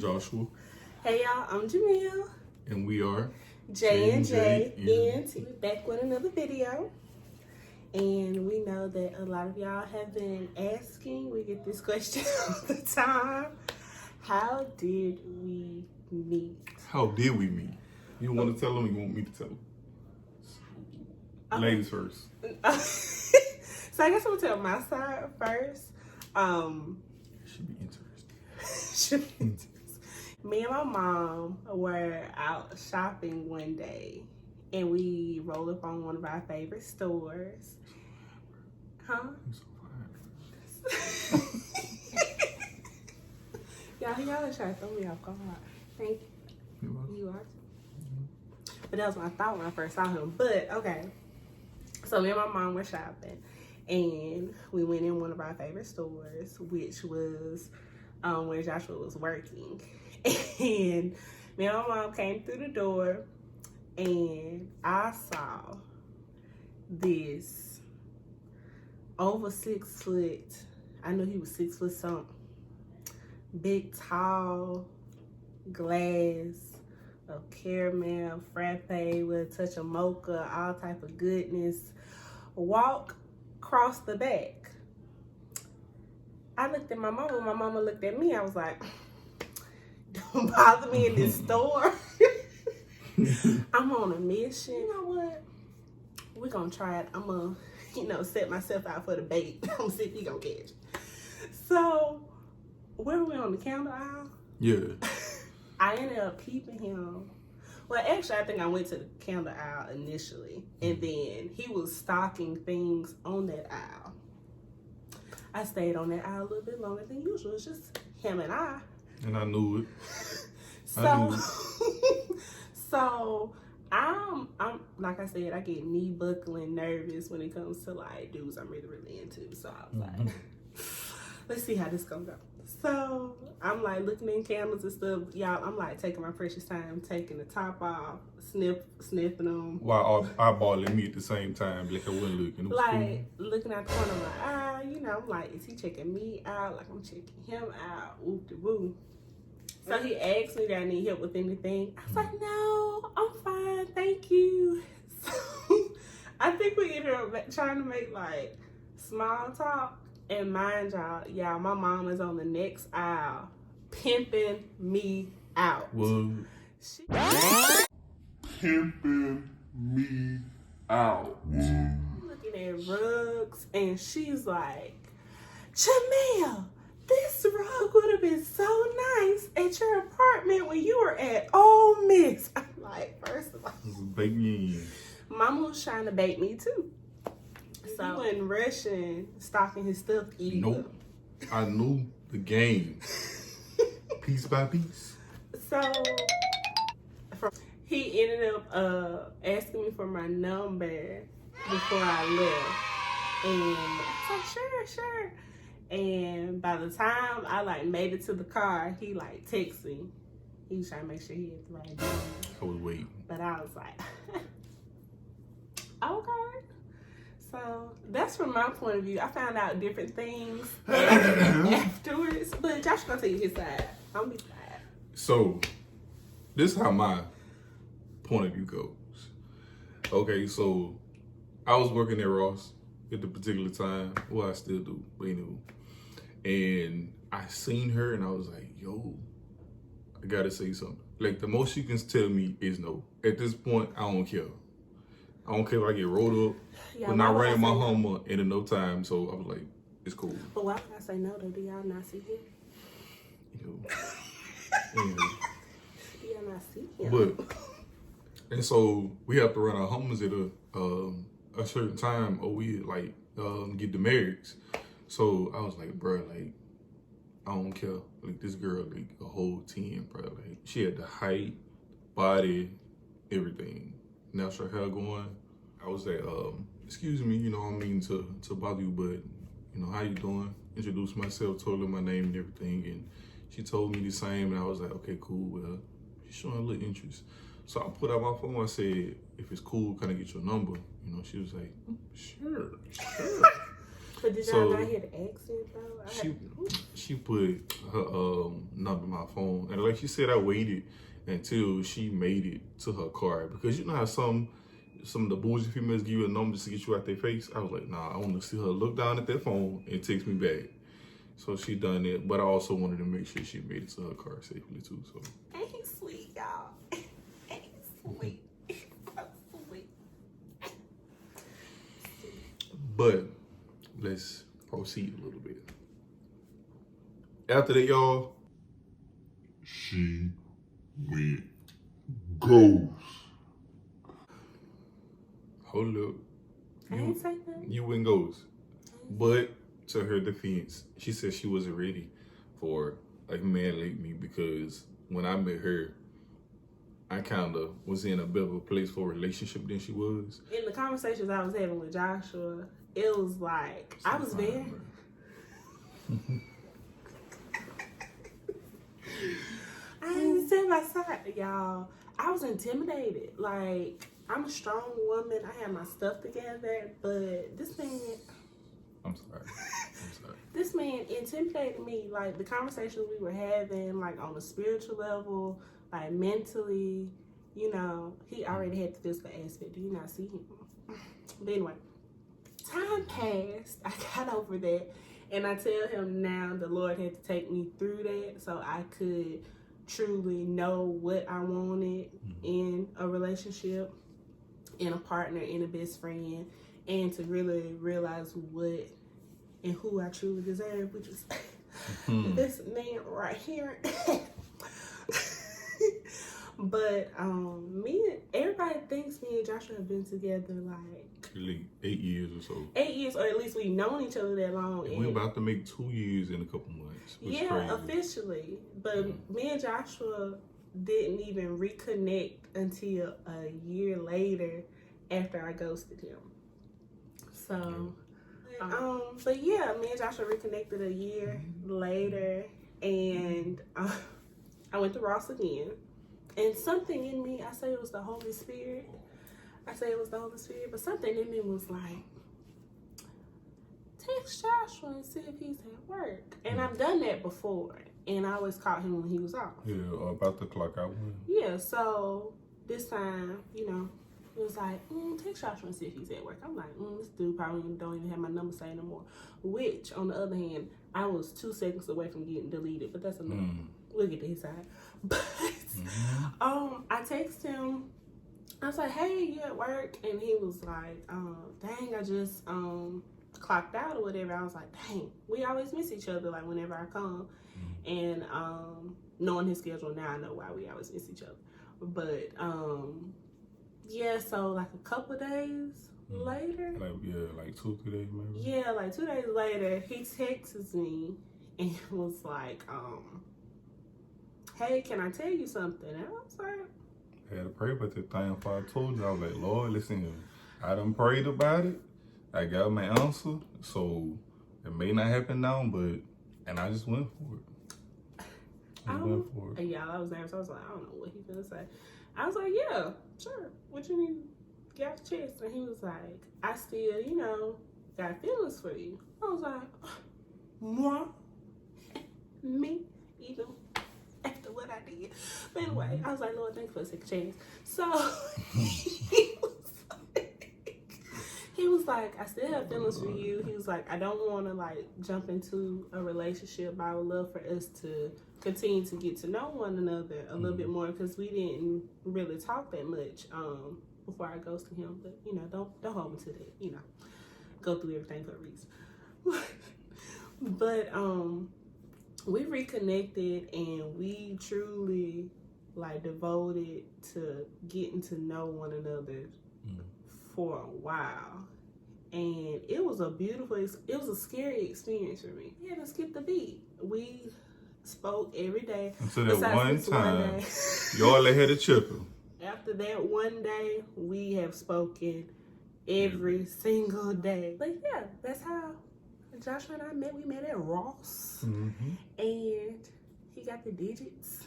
Joshua. Hey y'all, I'm Jamil. And we are J&J ENT. We're back with another video. And we know that a lot of y'all have been asking, we get this question all the time. How did we meet? How did we meet? You want to tell them or you want me to tell them? Ladies first. So I guess I'm going to tell my side first. Should be interesting. Me and my mom were out shopping one day and we rolled up on one of our favorite stores. Huh? Y'all try to throw me off guard. Thank you. You are. But that was my thought when I first saw him. But okay. So me and my mom were shopping and we went in one of our favorite stores, which was where Joshua was working. And me and my mom came through the door and I saw this over 6 foot, I knew he was 6 foot something, big tall glass of caramel frappe with a touch of mocha, all type of goodness, walk across the back. I looked at my mama, my mama looked at me, I was like, don't bother me in this store. I'm on a mission. You know what? We're gonna try it. I'm gonna, set myself out for the bait. I'm gonna see if he gonna catch it. So, where were we on the counter aisle? Yeah. I ended up peeping him. Well, actually, I think I went to the counter aisle initially, and then he was stocking things on that aisle. I stayed on that aisle a little bit longer than usual. It's just him and I. And I knew it. So I'm like I said, I get knee buckling nervous when it comes to like dudes I'm really into. So I was like, let's see how this gonna go. So I'm like looking in candles and stuff. Y'all, I'm like taking my precious time, taking the top off, sniffing them. While eyeballing me at the same time, like I wasn't looking. Like looking at the corner of my eye, I'm like, is he checking me out? Like I'm checking him out. Whoop de woo. So he asked me, do I need help with anything? I was like, no, I'm fine, thank you. So I think we ended up trying to make like small talk. And mind y'all, my mom is on the next aisle pimping me out. What? Pimping me out. Looking at rugs and she's like, Jamil, this rug would have been so nice at your apartment when you were at Ole Miss. I'm like, first of all, bake me in. Mama was trying to bake me too. So he wasn't rushing, stocking his stuff, eating. Nope. I knew the game. Piece by piece. So he ended up asking me for my number before I left. And I was like, sure. And by the time I like made it to the car, he like texted me. He was trying to make sure he had the right number. I was waiting. But I was like, okay. So that's from my point of view. I found out different things afterwards. But Josh gonna tell you his side. I'm gonna be side. So this is how my point of view goes. Okay, so I was working at Ross at the particular time. Well, I still do, but and I seen her and I was like, yo, I gotta say something. Like the most she can tell me is no. At this point, I don't care. I don't care if I get rolled up. Yeah, but not running my Hummer in no time, so I was like, it's cool. But why can I say no though? Do y'all not see him? Anyway. Do y'all not see him? And so we have to run our Hummers at a certain time or we like get the merits. So I was like, bro, like, I don't care. Like, this girl, like, a whole 10, bro. Like, she had the height, body, everything. Natural hair going. I was like, excuse me, I don't mean to bother you, but, how you doing? Introduced myself, told her my name and everything. And she told me the same. And I was like, okay, cool. Well, she's showing a little interest. So I put out my phone. I said, if it's cool, can I get your number? She was like, sure. But did y'all not hear the accent though? She put her number in my phone, and like she said, I waited until she made it to her car, because you know how some of the bougie females give you a number just to get you out their face. I was like, nah, I want to see her look down at that phone and text me back. So she done it, but I also wanted to make sure she made it to her car safely too. So ain't sweet, y'all. Ain't sweet. Sweet. But let's proceed a little bit. After that, y'all, she went ghost. hold up. I ain't say nothing. You went ghost. But to her defense, she said she wasn't ready for a man like me, because when I met her, I kind of was in a bit of a place for a relationship than she was. In the conversations I was having with Joshua, it was like, I was there. I didn't say my side, y'all. I was intimidated. Like, I'm a strong woman. I have my stuff together, but this man... I'm sorry. This man intimidated me. Like, the conversations we were having, like, on a spiritual level, like, mentally, you know, he already had the physical aspect. Do you not see him? But anyway, time passed. I got over that. And I tell him now the Lord had to take me through that so I could truly know what I wanted in a relationship, in a partner, in a best friend, and to really realize what and who I truly deserve, which is this man right here. But everybody thinks me and Joshua have been together like 8 years or so. 8 years, or at least we've known each other that long. And we're about to make 2 years in a couple months. Yeah, crazy. Officially. But me and Joshua didn't even reconnect until a year later after I ghosted him. So, but yeah, me and Joshua reconnected a year later, and I went to Ross again. And something in me, I say it was the Holy Spirit. But something in me was like, text Joshua and see if he's at work. And I've done that before, and I always caught him when he was off. Yeah, about the clock out. Yeah, so this time, you know, it was like, text Joshua and see if he's at work. I'm like, this dude probably don't even have my number saved no more. Which, on the other hand, I was 2 seconds away from getting deleted, but that's enough. We'll get to his side. But I texted him. I was like, hey, you at work? And he was like, dang, I just clocked out or whatever. I was like, dang, we always miss each other, like, whenever I come. And knowing his schedule now, I know why we always miss each other. But yeah, so like a couple of days later, like 2 or 3 days maybe. Yeah, like 2 days later, he texts me and was like, hey, can I tell you something? And I was like, I had to pray about that thing before I told you. I was like, Lord, listen here. I done prayed about it. I got my answer. So it may not happen now, and I just went for it. Y'all, I was nervous. I was like, I don't know what he's gonna say. I was like, yeah, sure. What you need? Get off the chest. And he was like, I still, you know, got feelings for you. I was like, moi? Me? Even after what I did. But anyway, I was like, Lord, thanks for a second chance. So he was like, I still have feelings for you. He was like, I don't want to like jump into a relationship, but I would love for us to continue to get to know one another a little bit more, because we didn't really talk that much before I ghosted him. But you know, don't hold me to that. You know, go through everything for a reason. But we reconnected, and we truly like devoted to getting to know one another for a while. And it was a beautiful, it was a scary experience for me. We had to skip the beat. We spoke every day. Until that one time, y'all had a chuckle. After that one day, we have spoken every single day. But yeah, that's how Joshua and I met. We met at Ross, and he got the digits,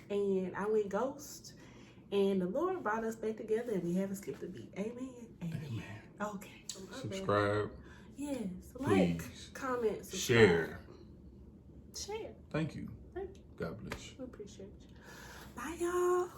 and I went ghost, and the Lord brought us back together, and we haven't skipped a beat. Amen. Amen. Okay. Subscribe. Yes. Please. Like, comment, subscribe. Share. Share. Thank you. Thank you. God bless you. We appreciate you. Bye, y'all.